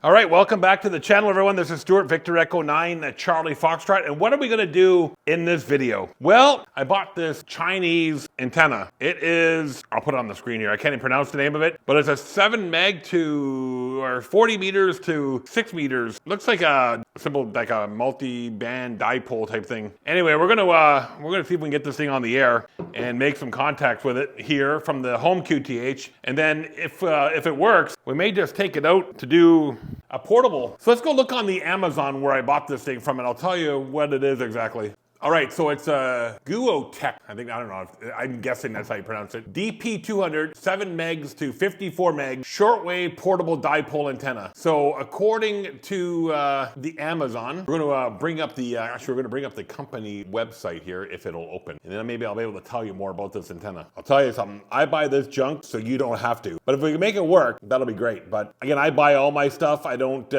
All right, welcome back to the channel, everyone. This is Stuart, Victor Echo 9, Charlie Foxtrot. And what are we gonna do in this video? Well, I bought this Chinese antenna. It is, I'll put it on the screen here. I can't even pronounce the name of it, but it's a 7 meg to, or 40 meters to 6 meters. Looks like a simple, like a multi-band dipole type thing. Anyway, we're gonna see if we can get this thing on the air and make some contacts with it here from the home QTH. And then if it works, we may just take it out to do a portable. So let's go look on the Amazon where I bought this thing from, and I'll tell you what it is exactly. All right, so it's a GUOHETec, I don't know, I'm guessing that's how you pronounce it. DP200, 7 megs to 54 megs, shortwave portable dipole antenna. So according to the Amazon, we're gonna bring up the, actually we're gonna bring up the company website here if it'll open. And then maybe I'll be able to tell you more about this antenna. I'll tell you something, I buy this junk so you don't have to. But if we can make it work, that'll be great. But again, I buy all my stuff. I don't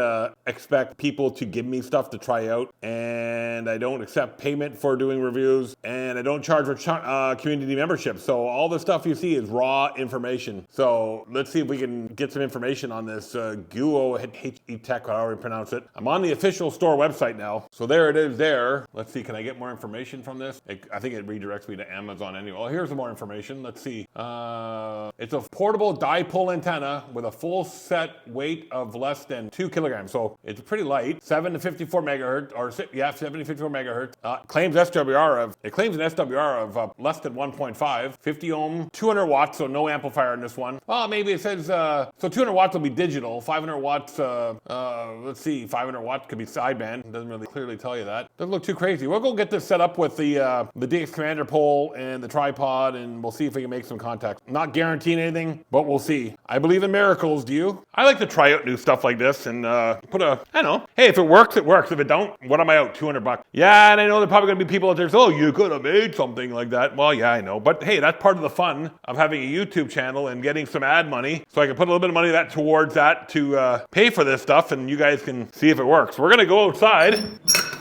expect people to give me stuff to try out. And I don't accept payment for doing reviews, and I don't charge for community membership. So all the stuff you see is raw information. So let's see if we can get some information on this GUOHETec, however you pronounce it. I'm on the official store website now. So there it is there. Let's see, can I get more information from this? I think it redirects me to Amazon anyway. Well, here's some more information. Let's see. It's a portable dipole antenna with a full set weight of less than 2 kilograms. So it's pretty light, 7 to 54 megahertz, or yeah, 7 to 54 megahertz. Claims SWR of, it claims an SWR of less than 1.5, 50 ohm, 200 watts, so no amplifier in this one. Well, maybe it says, so 200 watts will be digital, 500 watts, let's see, 500 watts could be sideband. It doesn't really clearly tell you that. Doesn't look too crazy. We'll go get this set up with the DX commander pole and the tripod, and we'll see if we can make some contacts. Not guaranteeing anything, but we'll see. I believe in miracles, do you? I like to try out new stuff like this and put a, I don't know, hey, if it works, it works. If it don't, what am I out, 200 bucks? Yeah, and I know they're probably gonna be people out there say, oh, you could have made something like that. Well, yeah, I know. But hey, that's part of the fun of having a YouTube channel and getting some ad money. So I can put a little bit of money towards that to pay for this stuff, and you guys can see if it works. We're gonna go outside.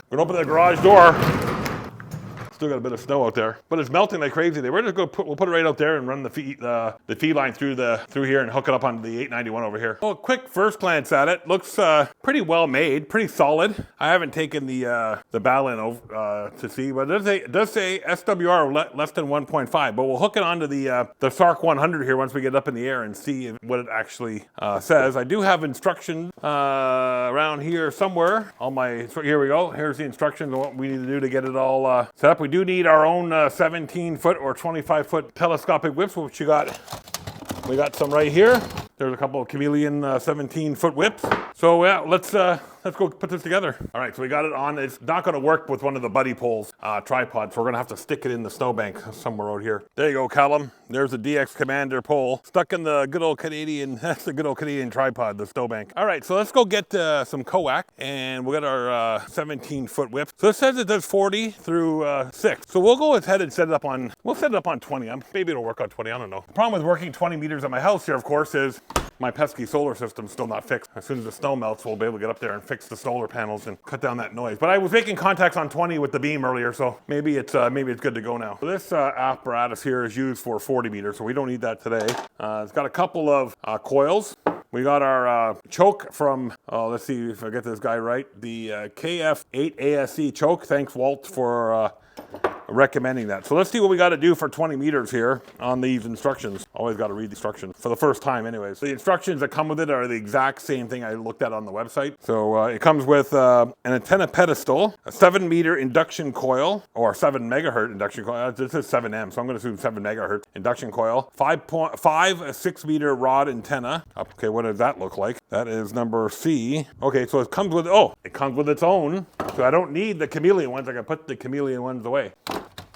We're gonna open the garage door. Still got a bit of snow out there, but it's melting like crazy. We're just gonna we'll put it right out there and run the feed line through here and hook it up onto the 891 over here. Well, quick first glance at it, looks pretty well made, pretty solid. I haven't taken the Balin over to see, but it does say SWR less than 1.5. But we'll hook it onto the SARC 100 here once we get up in the air and see what it actually says. I do have instructions around here somewhere. So here we go. Here's the instructions on what we need to do to get it all set up. We do need our own 17-foot or 25-foot telescopic whips, which we got some right here. There's a couple of chameleon 17-foot whips. So yeah, let's go put this together. All right, so we got it on. It's not gonna work with one of the buddy poles tripods, so we're gonna have to stick it in the snowbank somewhere out here. There you go, Callum. There's the DX Commander pole stuck in the good old Canadian, that's the good old Canadian tripod, the snowbank. All right, so let's go get some coax, and we'll get our 17-foot whip. So it says it does 40 through 6. So we'll go ahead and set it up on, 20. Maybe it'll work on 20, I don't know. The problem with working 20 meters at my house here, of course, is my pesky solar system's still not fixed. As soon as the snow melts, we'll be able to get up there and fix the solar panels and cut down that noise. But I was making contacts on 20 with the beam earlier, so maybe it's good to go now. So this apparatus here is used for 40 meters, so we don't need that today. It's got a couple of coils. We got our choke from, let's see if I get this guy right, the KF8 ASC choke. Thanks, Walt, for recommending that. So let's see what we got to do for 20 meters here on these instructions. Always got to read the instructions for the first time anyways. The instructions that come with it are the exact same thing I looked at on the website. So it comes with an antenna pedestal, a 7-meter induction coil, or 7 megahertz induction coil. This is 7M, so I'm going to assume 7 megahertz induction coil. 5 6-meter rod antenna. Okay, what does that look like? That is number C. Okay, so it comes with, it comes with its own. So I don't need the chameleon ones. I can put the chameleon ones away.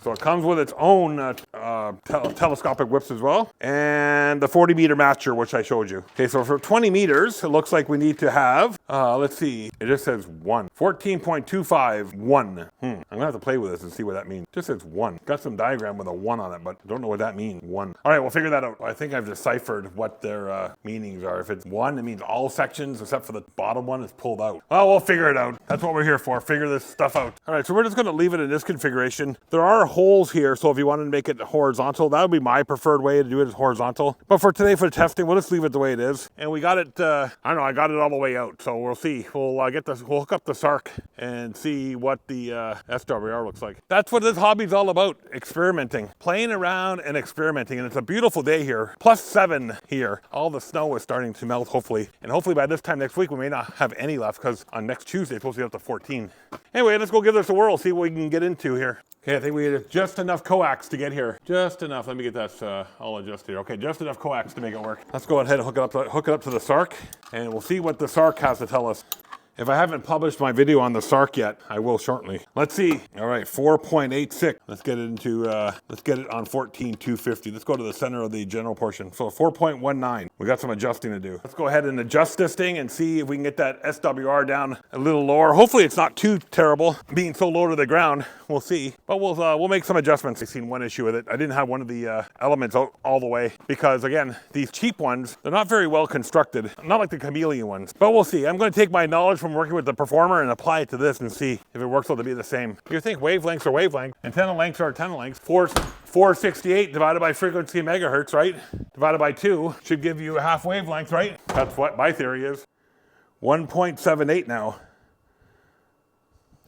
So it comes with its own telescopic whips as well, and the 40-meter matcher, which I showed you. Okay, so for 20 meters, it looks like we need to have, let's see, it just says 1. 14.25, 1. I'm gonna have to play with this and see what that means. It just says 1. Got some diagram with a 1 on it, but I don't know what that means, 1. All right, we'll figure that out. I think I've deciphered what their meanings are. If it's 1, it means all sections except for the bottom one is pulled out. Well, we'll figure it out. That's what we're here for, figure this stuff out. All right, so we're just gonna leave it in this configuration. There are holes here, so if you wanted to make it horizontal, that would be my preferred way to do it, is horizontal. But for today, for the testing, we'll just leave it the way it is. And we got it, I don't know, I got it all the way out, so we'll see. We'll we'll hook up the SARC and see what the SWR looks like. That's what this hobby's all about, experimenting. Playing around and experimenting, and it's a beautiful day here. +7 here. All the snow is starting to melt, hopefully. And hopefully by this time next week, we may not have any left, because on next Tuesday, it's supposed to be up to 14. Anyway, let's go give this a whirl, see what we can get into here. Okay, I think we have just enough coax to get here. Just enough. Let me get that all adjusted here. Okay, just enough coax to make it work. Let's go ahead and hook it up to the SARC, and we'll see what the SARC has to tell us. If I haven't published my video on the SARC yet, I will shortly. Let's see. All right, 4.86. Let's get it on 14,250. Let's go to the center of the general portion. So 4.19. We got some adjusting to do. Let's go ahead and adjust this thing and see if we can get that SWR down a little lower. Hopefully it's not too terrible, being so low to the ground. We'll see. But we'll make some adjustments. I've seen one issue with it. I didn't have one of the elements out all the way, because again, these cheap ones, they're not very well constructed. Not like the chameleon ones. But we'll see. I'm going to take my knowledge from working with the Performer and apply it to this and see if it works out to be the same. You think wavelengths are wavelengths, antenna lengths are antenna lengths. 468 divided by frequency megahertz, right? Divided by 2 should give you a half wavelength, right? That's what my theory is. 1.78 now.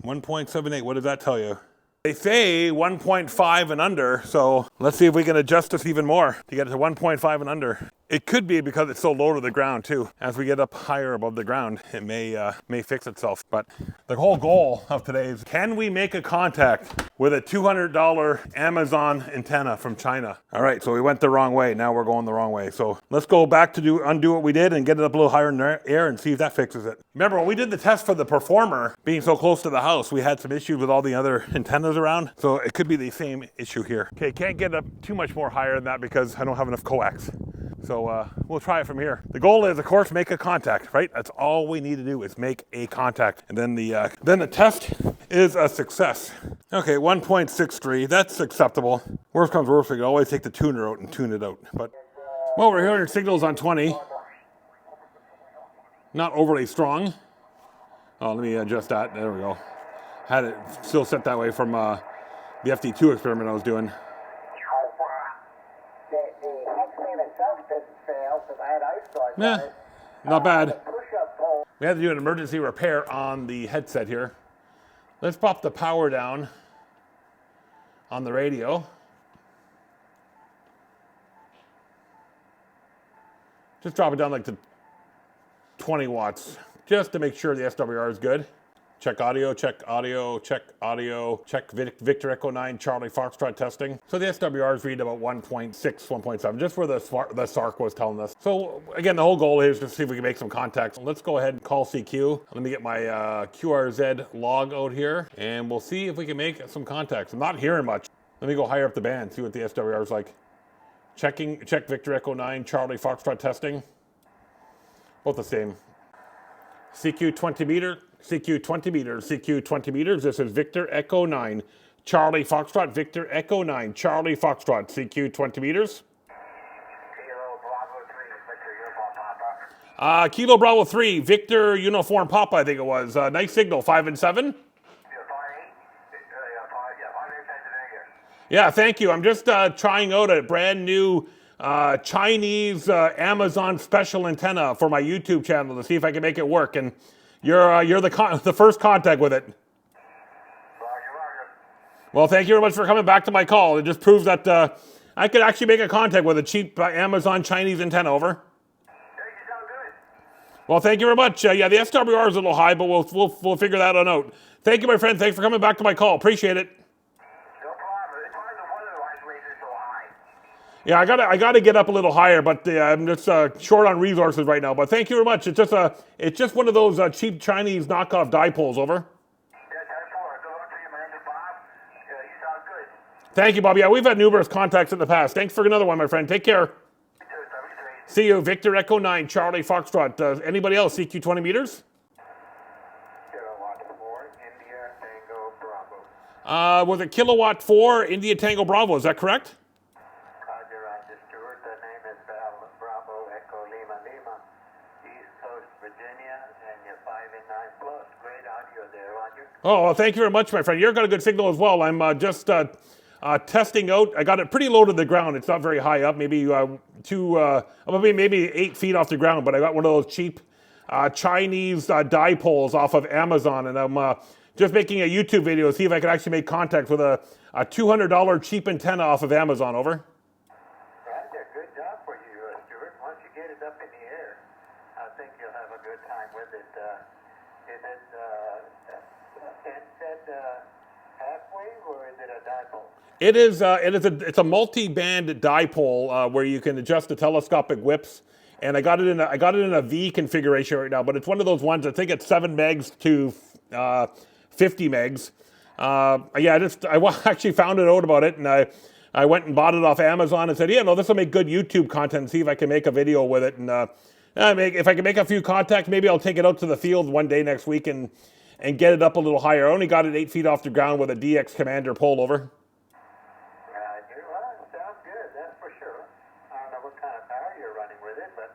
1.78, what does that tell you? They say 1.5 and under, so let's see if we can adjust this even more to get it to 1.5 and under. It could be because it's so low to the ground too. As we get up higher above the ground, it may fix itself. But the whole goal of today is, can we make a contact with a $200 Amazon antenna from China? All right, so we went the wrong way. Now we're going the wrong way. So let's go back to undo what we did and get it up a little higher in the air and see if that fixes it. Remember, when we did the test for the Performer, being so close to the house, we had some issues with all the other antennas around. So it could be the same issue here. Okay, can't get up too much more higher than that because I don't have enough coax. So we'll try it from here. The goal is, of course, make a contact, right? That's all we need to do, is make a contact. And then the test is a success. Okay, 1.63, that's acceptable. Worst comes worst, we can always take the tuner out and tune it out. But, well, we're hearing signals on 20. Not overly strong. Oh, let me adjust that. There we go. Had it still set that way from the FD2 experiment I was doing. Yeah, not bad. We had to do an emergency repair on the headset here. Let's pop the power down on the radio. Just drop it down like to 20 watts, just to make sure the SWR is good. Check audio, check audio, check audio, check Victor Echo 9, Charlie Foxtrot testing. So the SWRs read about 1.6, 1.7, just where the SARC was telling us. So again, the whole goal is to see if we can make some contacts. Let's go ahead and call CQ. Let me get my QRZ log out here, and we'll see if we can make some contacts. I'm not hearing much. Let me go higher up the band, see what the SWR is like. Check Victor Echo 9, Charlie Foxtrot testing. Both the same. CQ 20 meter. CQ 20 meters, CQ 20 meters. This is Victor Echo 9, Charlie Foxtrot, Victor Echo 9, Charlie Foxtrot, CQ 20 meters. Kilo Bravo 3, Victor Uniform Papa. Kilo Bravo 3, Victor Uniform Papa, I think it was. Nice signal, 5 and 7. Yeah, thank you. I'm just trying out a brand new Chinese Amazon special antenna for my YouTube channel to see if I can make it work. And you're the first contact with it. Well, thank you very much for coming back to my call. It just proves that I could actually make a contact with a cheap Amazon Chinese antenna. Over. Well, thank you very much. Yeah, the SWR is a little high, but we'll figure that one out. Thank you, my friend. Thanks for coming back to my call. Appreciate it. Yeah, I gotta get up a little higher, but I'm just short on resources right now. But thank you very much. It's just one of those cheap Chinese knockoff dipoles. Over. Thank you, Bob. Yeah, we've had numerous contacts in the past. Thanks for another one, my friend. Take care. See you, Victor Echo 9, Charlie Foxtrot. Anybody else? CQ 20 meters. Kilowatt 4, India Tango Bravo. Was it Kilowatt 4, India Tango Bravo? Is that correct? Oh, well, thank you very much, my friend. You've got a good signal as well. I'm testing out. I got it pretty low to the ground. It's not very high up, maybe maybe 8 feet off the ground, but I got one of those cheap Chinese dipoles off of Amazon, and I'm just making a YouTube video to see if I can actually make contact with a $200 cheap antenna off of Amazon. Over. That's a good job for you, Stuart. Once you get it up in the air, I think you'll have a good time with it. Is it half-wave or is it a dipole? It's a multi-band dipole where you can adjust the telescopic whips, and I got it in a V configuration right now. But it's one of those ones. I think it's 7 megs to 50 megs. I actually found out about it, and I went and bought it off Amazon and said, yeah, no, this will make good YouTube content. See if I can make a video with it, and if I can make a few contacts, maybe I'll take it out to the field one day next week and get it up a little higher. I only got it 8 feet off the ground with a DX commander pole. Over. Well, sounds good, that's for sure. I don't know what kind of power you're running with it, but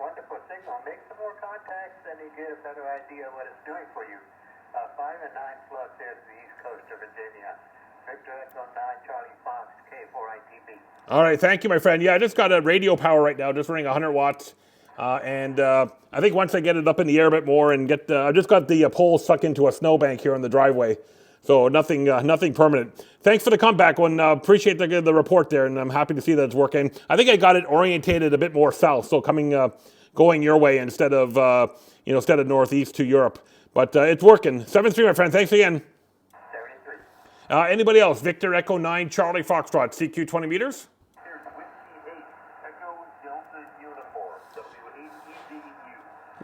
wonderful signal. Make some more contacts and you get a better idea what it's doing for you. 5 and 9 plus there to the east coast of Virginia. Victor Echo 9 Charlie Fox K4ITB. All right, thank you, my friend. Yeah, I just got a radio power right now, just running 100 watts. I think once I get it up in the air a bit more and I just got the pole stuck into a snowbank here on the driveway. So nothing permanent. Thanks for the comeback one. Appreciate the report there, and I'm happy to see that it's working. I think I got it orientated a bit more south, so going your way instead of northeast to Europe. But it's working. 7-3, my friend. Thanks again. 73. Anybody else? Victor Echo 9 Charlie Foxtrot, CQ 20 meters. Here's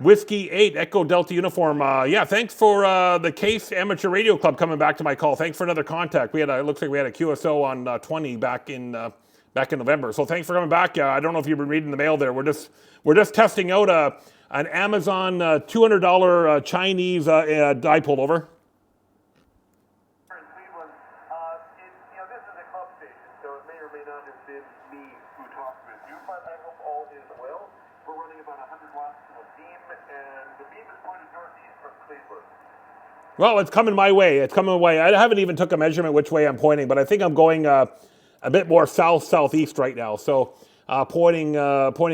Whiskey 8 Echo Delta Uniform. Yeah, thanks for the Case Amateur Radio Club coming back to my call. Thanks for another contact. It looks like we had a QSO on 20 back in November. So thanks for coming back. I don't know if you've been reading the mail there. We're just testing out an Amazon $200 Chinese dipole. Over. This is a club station, so it may or may not have been me who talked with you, but I hope all is well. We're running about 100 watts to a beam, and the beam is pointed northeast from Cleveland. Well, it's coming my way. I haven't even took a measurement which way I'm pointing, but I think I'm going a bit more southeast right now. So pointing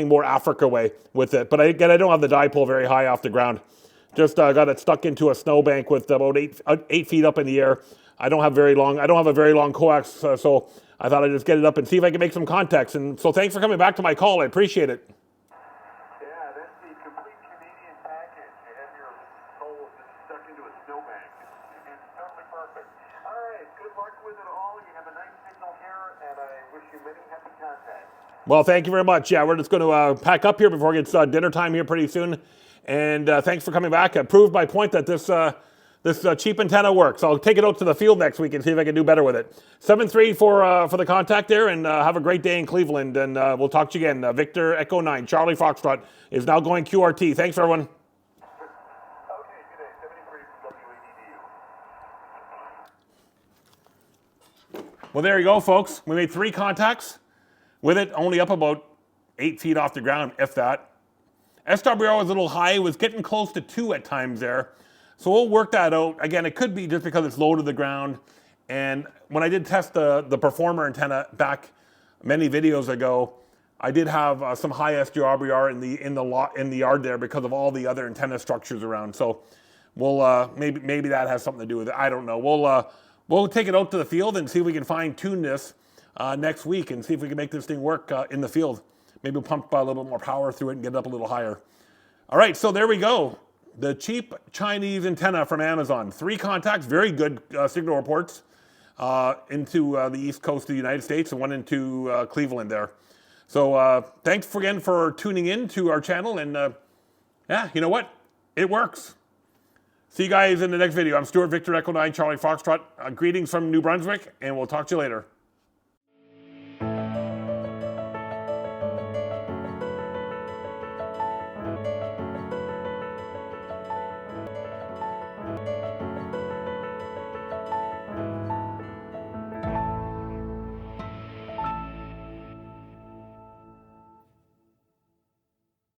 more Africa way with it. But again, I don't have the dipole very high off the ground. Just got it stuck into a snowbank with about 8 feet up in the air. I don't have a very long coax, so I thought I'd just get it up and see if I can make some contacts. And so thanks for coming back to my call. I appreciate it. Yeah, that's the complete Canadian package. You have your pole stuck into a snowbank. It's totally perfect. All right, good luck with it all. You have a nice signal here, and I wish you many happy contacts. Well, thank you very much. Yeah, we're just going to pack up here before it gets dinner time here pretty soon. And thanks for coming back. I proved my point that this cheap antenna works. I'll take it out to the field next week and see if I can do better with it. 7-3 for the contact there, and have a great day in Cleveland. And we'll talk to you again. Victor Echo 9 Charlie Foxtrot is now going QRT. Thanks, everyone. Okay, good day. 73 from WADDU. Well, there you go, folks. We made 3 contacts with it, only up about 8 feet off the ground, if that. SWR was a little high. It was getting close to 2 at times there. So we'll work that out. Again, it could be just because it's low to the ground. And when I did test the Performer antenna back many videos ago, I did have some high SWR in the yard there because of all the other antenna structures around. So we'll maybe that has something to do with it. I don't know. We'll take it out to the field and see if we can fine tune this next week and see if we can make this thing work in the field. Maybe we'll pump a little bit more power through it and get it up a little higher. All right, so there we go. The cheap Chinese antenna from Amazon. 3 contacts, very good signal reports into the east coast of the United States and one into Cleveland there. So thanks again for tuning in to our channel. And yeah, you know what? It works. See you guys in the next video. I'm Stuart Victor Echo 9 Charlie Foxtrot. Greetings from New Brunswick, and we'll talk to you later.